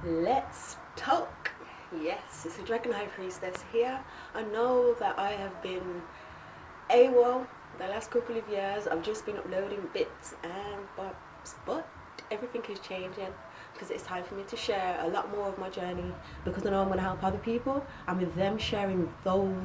Let's talk. Yes, it's a Dragon High Priestess here. I know that I have been AWOL the last couple of years. I've just been uploading bits and bobs, but everything is changing because it's time for me to share a lot more of my journey, because I know I'm going to help other people, and with them sharing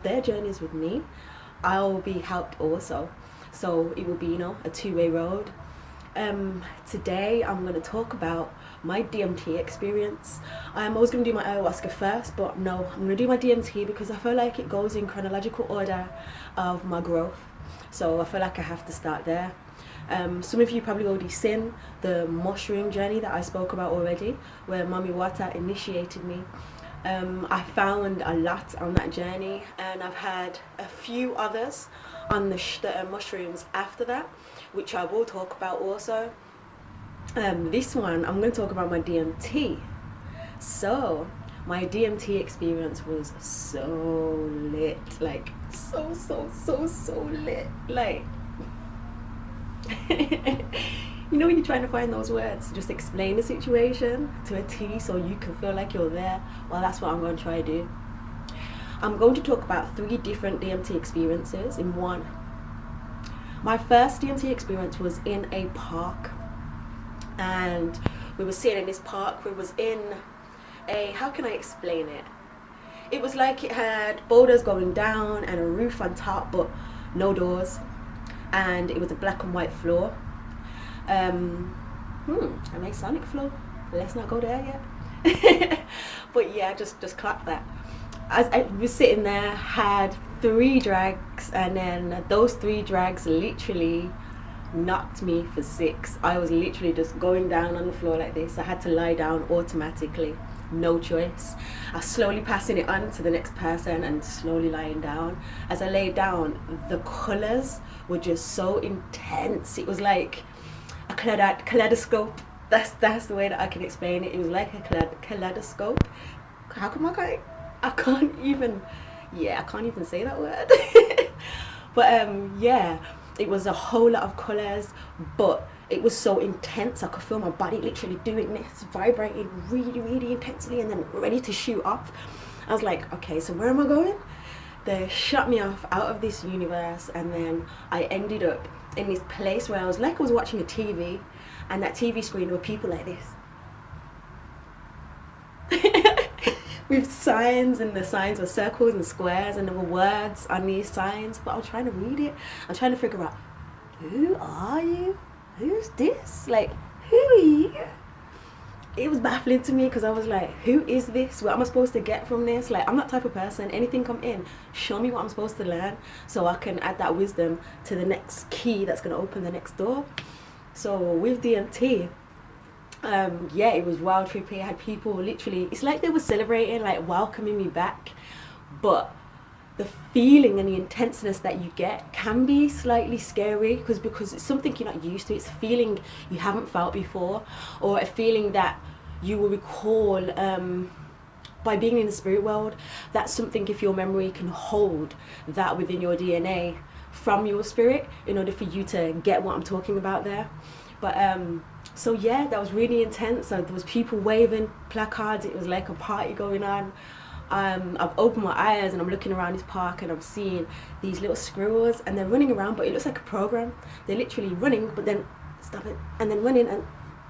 their journeys with me, I'll be helped also. So it will be, a two-way road. Today I'm going to talk about my DMT experience. I was going to do my ayahuasca first, but no, I'm going to do my DMT because I feel like it goes in chronological order of my growth. So I feel like I have to start there. Some of you probably already seen the mushroom journey that I spoke about already, where Mami Wata initiated me. I found a lot on that journey, and I've had a few others on the mushrooms after that, which I will talk about also. This one, I'm going to talk about my DMT. So, my DMT experience was so lit. Like, so lit. Like, when you're trying to find those words, just explain the situation to a T so you can feel like you're there. Well, that's what I'm going to try to do. I'm going to talk about 3 different DMT experiences in one. My first DMT experience was in a park, and we were sitting in this park. We was in a, how can I explain it? It was like it had boulders going down and a roof on top, but no doors, and it was a black and white floor. A Masonic floor. Let's not go there yet. But yeah, just clap that. As I was sitting there, had 3 drags, and then those 3 drags literally knocked me for 6. I was literally just going down on the floor like this. I had to lie down automatically, no choice. I was slowly passing it on to the next person and slowly lying down. As I lay down, the colours were just so intense. It was like a kaleidoscope. That's the way that I can explain it. It was like a kaleidoscope. How come I can't even say that word. But yeah, it was a whole lot of colours, but it was so intense. I could feel my body literally doing this, vibrating really intensely, and then ready to shoot off. I was like, okay, so where am I going? They shut me off out of this universe, and then I ended up in this place where I was watching a TV, and that TV screen were people like this. With signs, and the signs were circles and squares, and there were words on these signs, but I was trying to read it. I'm trying to figure out, who are you? Who's this? Like, who are you? It was baffling to me because I was like, who is this? What am I supposed to get from this? Like, I'm that type of person. Anything come in, show me what I'm supposed to learn so I can add that wisdom to the next key that's going to open the next door. So with DMT, it was wild trippy. I had people literally, it's like they were celebrating, like welcoming me back, but the feeling and the intenseness that you get can be slightly scary because it's something you're not used to. It's a feeling you haven't felt before, or a feeling that you will recall by being in the spirit world. That's something, if your memory can hold that within your DNA from your spirit, in order for you to get what I'm talking about there. But so yeah, that was really intense. So there was people waving placards. It was like a party going on. I've opened my eyes and I'm looking around this park, and I'm seeing these little squirrels, and they're running around, but it looks like a program. They're literally running, but then stopping, and then running and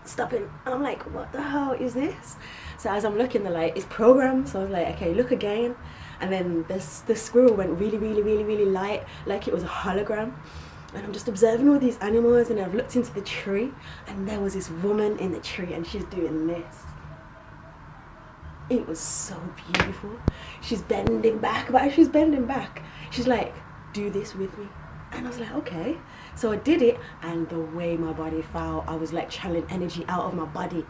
stopping. And I'm like, what the hell is this? So as I'm looking, they're like, it's programmed. So I was like, okay, look again. And then the squirrel went really light, like it was a hologram. And I'm just observing all these animals, and I've looked into the tree, and there was this woman in the tree, and she's doing this. It was so beautiful. She's bending back, but as she's bending back, she's like, do this with me. And I was like, okay. So I did it, and the way my body felt, I was like channeling energy out of my body.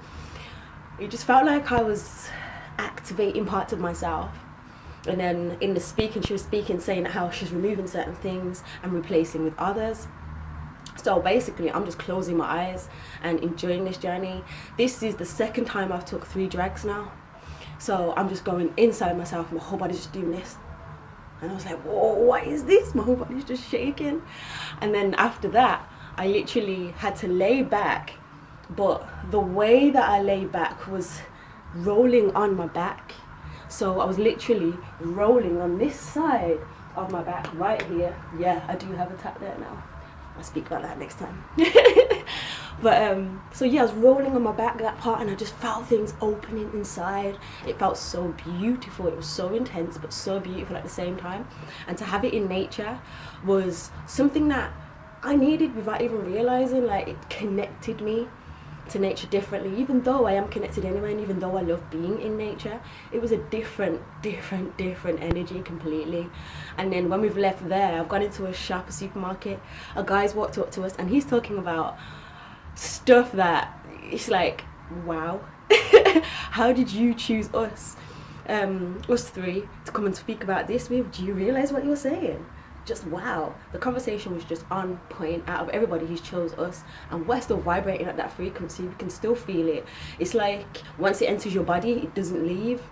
It just felt like I was activating parts of myself. And then in the speaking, she was speaking, saying how she's removing certain things and replacing with others. So basically, I'm just closing my eyes and enjoying this journey. This is the second time I've took 3 drags now. So I'm just going inside myself, and my whole body's just doing this. And I was like, whoa, what is this? My whole body's just shaking. And then after that, I literally had to lay back. But the way that I lay back was rolling on my back. So I was literally rolling on this side of my back right here. Yeah, I do have a tap there now. I'll speak about that next time. But so yeah, I was rolling on my back that part, and I just felt things opening inside. It felt so beautiful. It was so intense but so beautiful at the same time. And to have it in nature was something that I needed without even realizing. Like, it connected me to nature differently, even though I am connected anyway, and even though I love being in nature, it was a different energy completely. And then when we've left there, I've gone into a shop, a supermarket. A guy's walked up to us, and he's talking about stuff that it's like, wow. How did you choose us three to come and speak about this with? Do you realize what you're saying? Just wow, the conversation was just on point. Out of everybody, he's chose us, and we're still vibrating at that frequency. We can still feel it. It's like once it enters your body, it doesn't leave.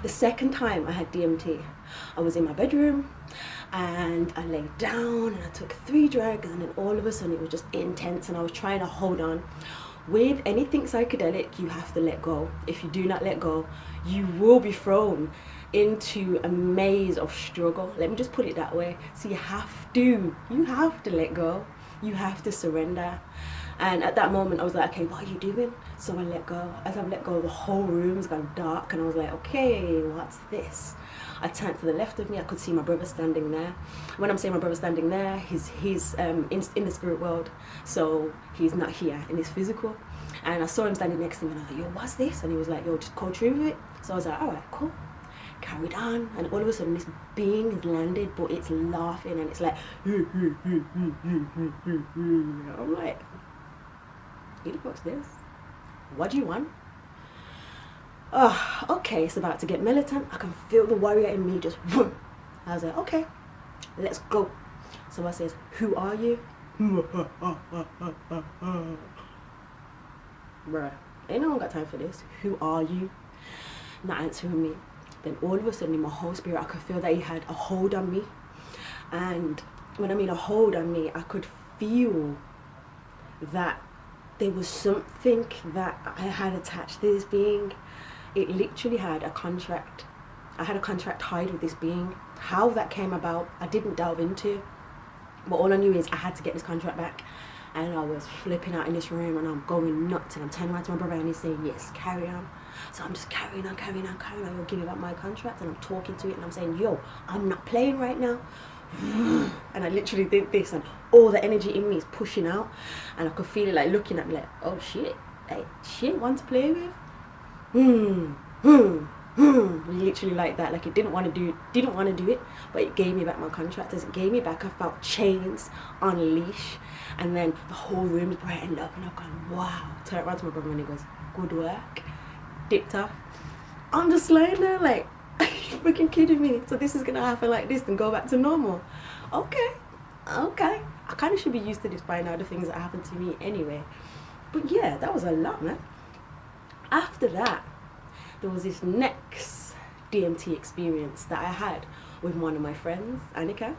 The second time I had DMT, I was in my bedroom and I laid down and I took 3 drugs, and then all of a sudden it was just intense, and I was trying to hold on. With anything psychedelic, you have to let go. If you do not let go, you will be thrown into a maze of struggle. Let me just put it that way. So you have to let go. You have to surrender. And at that moment I was like, okay, what are you doing? So I let go. As I've let go, the whole room's gone dark, and I was like, okay, what's this? I turned to the left of me. I could see my brother standing there. When I'm saying my brother standing there, he's in the spirit world, so he's not here in his physical. And I saw him standing next to me, and I was like, yo, what's this? And he was like, yo, just go through with it. So I was like, all right, cool. Carried on, and all of a sudden this being has landed, but it's laughing, and it's like, I'm like, who the fuck's this? What do you want? Oh, okay, it's about to get militant. I can feel the warrior in me just whoom. I was like, okay, let's go. So I says, who are you? Bruh, ain't no one got time for this. Who are you? Not answering me. Then all of a sudden in my whole spirit, I could feel that he had a hold on me. And when I mean a hold on me, I could feel that there was something that I had attached to this being. It literally had a contract. I had a contract tied with this being. How that came about, I didn't delve into. But all I knew is I had to get this contract back. And I was flipping out in this room, and I'm going nuts, and I'm turning around to my brother, and he's saying, yes, carry on. So I'm just carrying on. You'll give me back my contract, and I'm talking to it, and I'm saying, yo, I'm not playing right now. And I literally did this, and all the energy in me is pushing out, and I could feel it like looking at me like, oh shit, hey, shit, one to play with. Literally like that. Like, it didn't want to do it, but it gave me back my contract. As it gave me back, I felt chains on leash, and then the whole room's brightened up, and I've gone, wow. Turn around to my brother, and he goes, good work. Dipped off. I'm just lying there like, are you freaking kidding me? So this is gonna happen like this and go back to normal? Okay. I kind of should be used to this by now, the things that happen to me anyway. But yeah, that was a lot, man. After that, there was this next DMT experience that I had with one of my friends, Annika.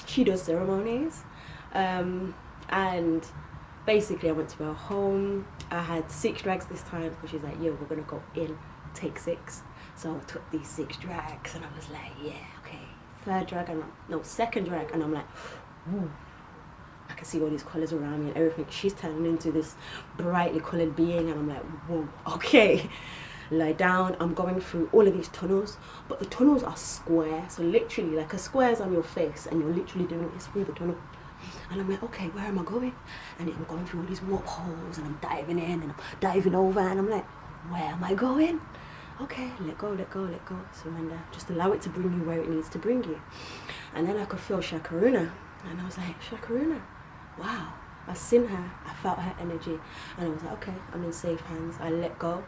She does ceremonies, and basically I went to her home. I had 6 drags this time, but she's like, yo, we're gonna go in, take 6. So I took these 6 drags, and I was like, yeah, okay. Second drag, and I'm like, ooh. I can see all these colours around me and everything. She's turning into this brightly coloured being, and I'm like, whoa, okay. Lie down. I'm going through all of these tunnels, but the tunnels are square. So literally, like, a square's on your face, and you're literally doing this through the tunnel. And I'm like, okay, where am I going? And I'm going through all these warp holes, and I'm diving in, and I'm diving over, and I'm like, where am I going? Okay, let go, surrender. Just allow it to bring you where it needs to bring you. And then I could feel Shakaruna, and I was like, Shakaruna, wow. I seen her, I felt her energy, and I was like, okay, I'm in safe hands. I let go,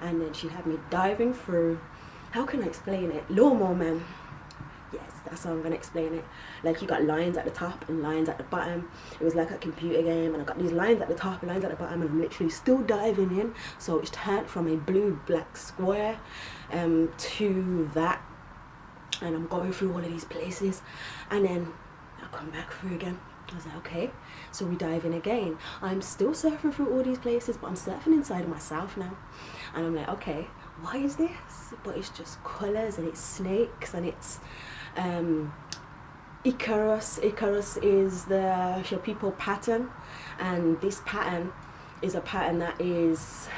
and then she had me diving through, how can I explain it? Lawnmower Man. Yes, that's how I'm going to explain it. Like, you got lines at the top and lines at the bottom. It was like a computer game, and I got these lines at the top and lines at the bottom, and I'm literally still diving in. So it's turned from a blue-black square to that, and I'm going through all of these places, and then I come back through again. I was like, okay, so we dive in again. I'm still surfing through all these places, but I'm surfing inside of myself now. And I'm like, okay, why is this? But it's just colours and it's snakes and it's Icarus. Icarus is the Shopipo pattern, and this pattern is a pattern that is,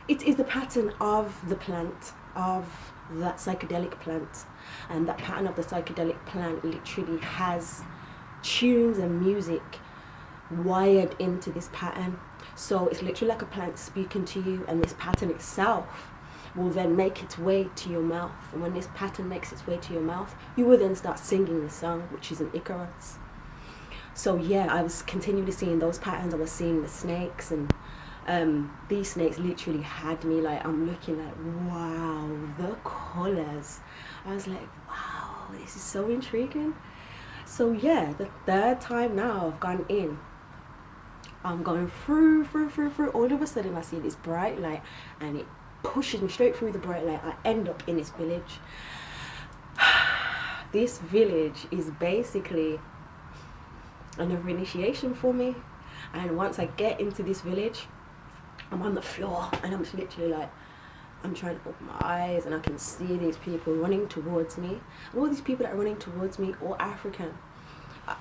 it is the pattern of the plant, of that psychedelic plant. And that pattern of the psychedelic plant literally has tunes and music wired into this pattern. So it's literally like a plant speaking to you, and this pattern itself will then make its way to your mouth. And when this pattern makes its way to your mouth, you will then start singing the song, which is an Icarus. So yeah, I was continually seeing those patterns. I was seeing the snakes, and these snakes literally had me like, I'm looking like, wow, the colours. I was like, wow, this is so intriguing. So yeah, the third time now I've gone in, I'm going through. All of a sudden I see this bright light, and it pushes me straight through the bright light. I end up in this village. This village is basically another initiation for me. And once I get into this village, I'm on the floor, and I'm just literally like, I'm trying to open my eyes, and I can see these people running towards me. And all these people that are running towards me, all African.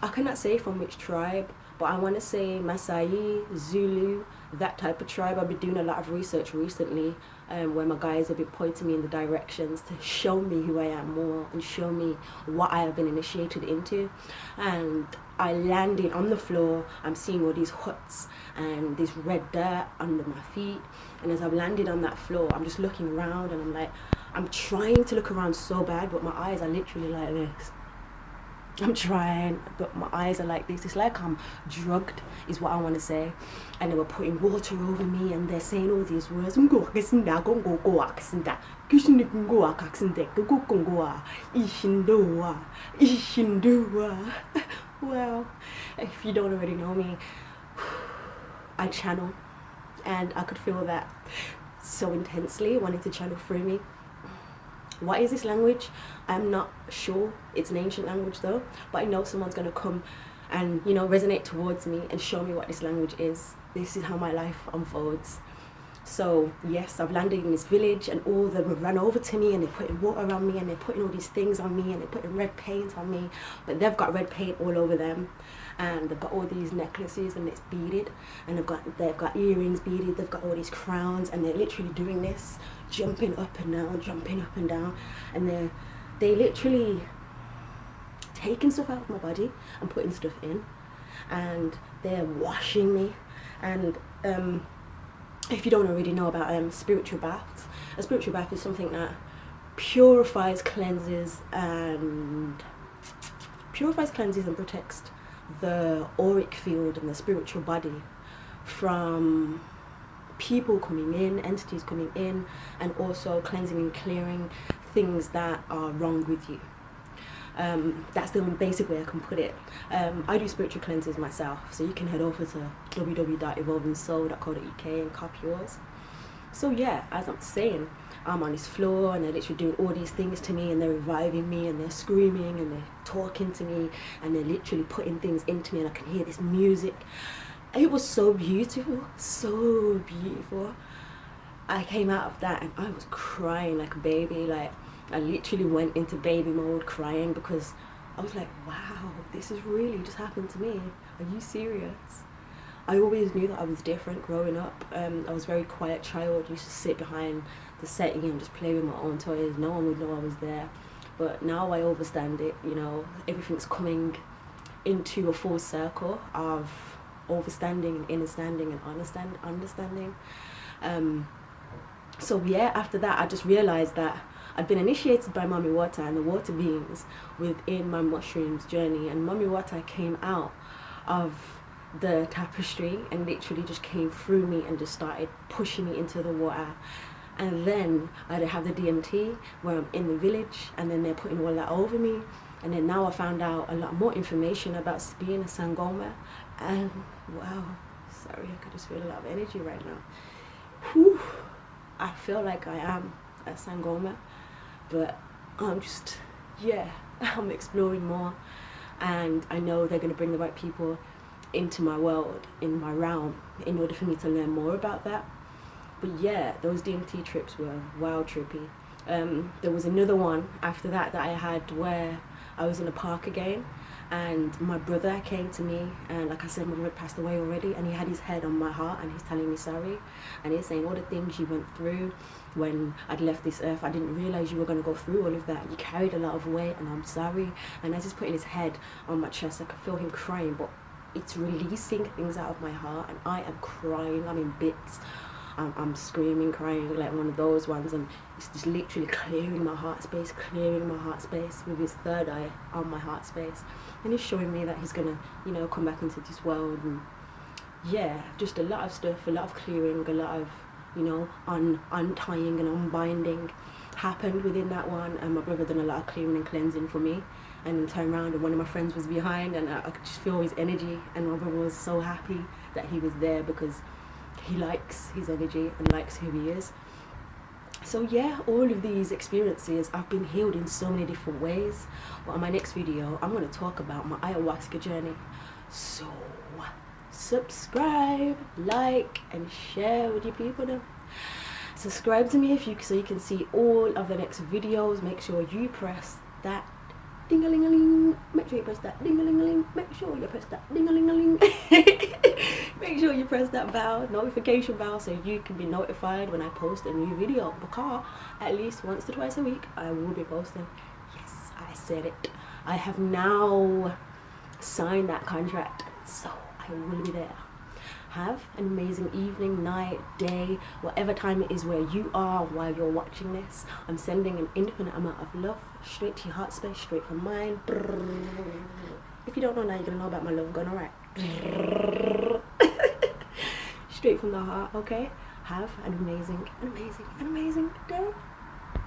I cannot say from which tribe, but I want to say Maasai, Zulu, that type of tribe. I've been doing a lot of research recently, where my guys have been pointing me in the directions to show me who I am more and show me what I have been initiated into. And I landed on the floor. I'm seeing all these huts and this red dirt under my feet. And as I've landed on that floor, I'm just looking around, and I'm like, I'm trying to look around so bad, but my eyes are literally like this. I'm trying, but my eyes are like this. It's like I'm drugged, is what I want to say. And they were putting water over me, and they're saying all these words. Well, if you don't already know me, I channel, and I could feel that so intensely, wanting to channel through me. What is this language? I'm not sure. It's an ancient language though, but I know someone's going to come and, you know, resonate towards me and show me what this language is. This is how my life unfolds. So yes, I've landed in this village, and all of them ran over to me, and they're putting water on me, and they're putting all these things on me, and they're putting red paint on me, but they've got red paint all over them, and they've got all these necklaces, and it's beaded, and they've got earrings beaded, they've got all these crowns, and they're literally doing this, jumping up and down, and they literally taking stuff out of my body and putting stuff in, and they're washing me. And if you don't already know about spiritual baths, a spiritual bath is something that purifies, cleanses and protects the auric field and the spiritual body from people coming in, entities coming in, and also cleansing and clearing things that are wrong with you. That's the only basic way I can put it. I do spiritual cleanses myself, so you can head over to www.evolvingsoul.co.uk and copy yours. So yeah, as I'm saying, I'm on this floor, and they're literally doing all these things to me, and they're reviving me, and they're screaming, and they're talking to me, and they're literally putting things into me, and I can hear this music. It was so beautiful, so beautiful. I came out of that, and I was crying like a baby. Like, I literally went into baby mode, crying, because I was like, wow, this has really just happened to me. Are you serious? I always knew that I was different growing up. I was a very quiet child, used to sit behind the setting and just play with my own toys. No one would know I was there. But now I understand it, you know, everything's coming into a full circle of overstanding and understanding and understanding. So yeah, after that I just realized that I'd been initiated by Mummy Water and the water beings within my mushrooms journey, and Mummy Water came out of the tapestry and literally just came through me and just started pushing me into the water. And then I'd have the DMT where I'm in the village, and then they're putting all that over me. And then now I found out a lot more information about being a Sangoma, and wow, sorry, I could just feel a lot of energy right now. Whew. I feel like I am a Sangoma, but I'm just, yeah, I'm exploring more. and I know they're going to bring the right people into my world, in my realm, in order for me to learn more about that. But yeah, those DMT trips were wild trippy. There was another one after that I had where I was in a park again, and my brother came to me, and like I said, my brother passed away already, and he had his head on my heart, and he's telling me sorry, and he's saying all the things you went through when I'd left this earth. I didn't realize you were going to go through all of that. You carried a lot of weight, and I'm sorry. And as he's putting his head on my chest, I could feel him crying, but it's releasing things out of my heart, and I am crying. I'm in bits. I'm screaming, crying, like one of those ones, and it's just literally clearing my heart space with his third eye on my heart space, and he's showing me that he's gonna, you know, come back into this world. And yeah, just a lot of stuff, a lot of clearing, a lot of, you know, untying and unbinding happened within that one. And my brother done a lot of clearing and cleansing for me, and turned around and one of my friends was behind, and I could just feel his energy, and my brother was so happy that he was there because he likes his energy and likes who he is. So yeah, all of these experiences, I've been healed in so many different ways. But on my next video, I'm going to talk about my ayahuasca journey. So subscribe, like, and share with your people now. Subscribe to me so you can see all of the next videos. Make sure you press that ding-a-ling-a-ling. Make sure you press that ding-a-ling-a-ling. Make sure you press that ding-a-ling-a-ling. Make sure you press that bell, notification bell, so you can be notified when I post a new video, because at least once to twice a week I will be posting. Yes, I said it. I have now signed that contract, so I will be there. Have an amazing evening, night, day, whatever time it is where you are while you're watching this. I'm sending an infinite amount of love straight to your heart space, straight from mine. If you don't know now, you're gonna know about my love gun, alright? Straight from the heart, okay? Have an amazing day.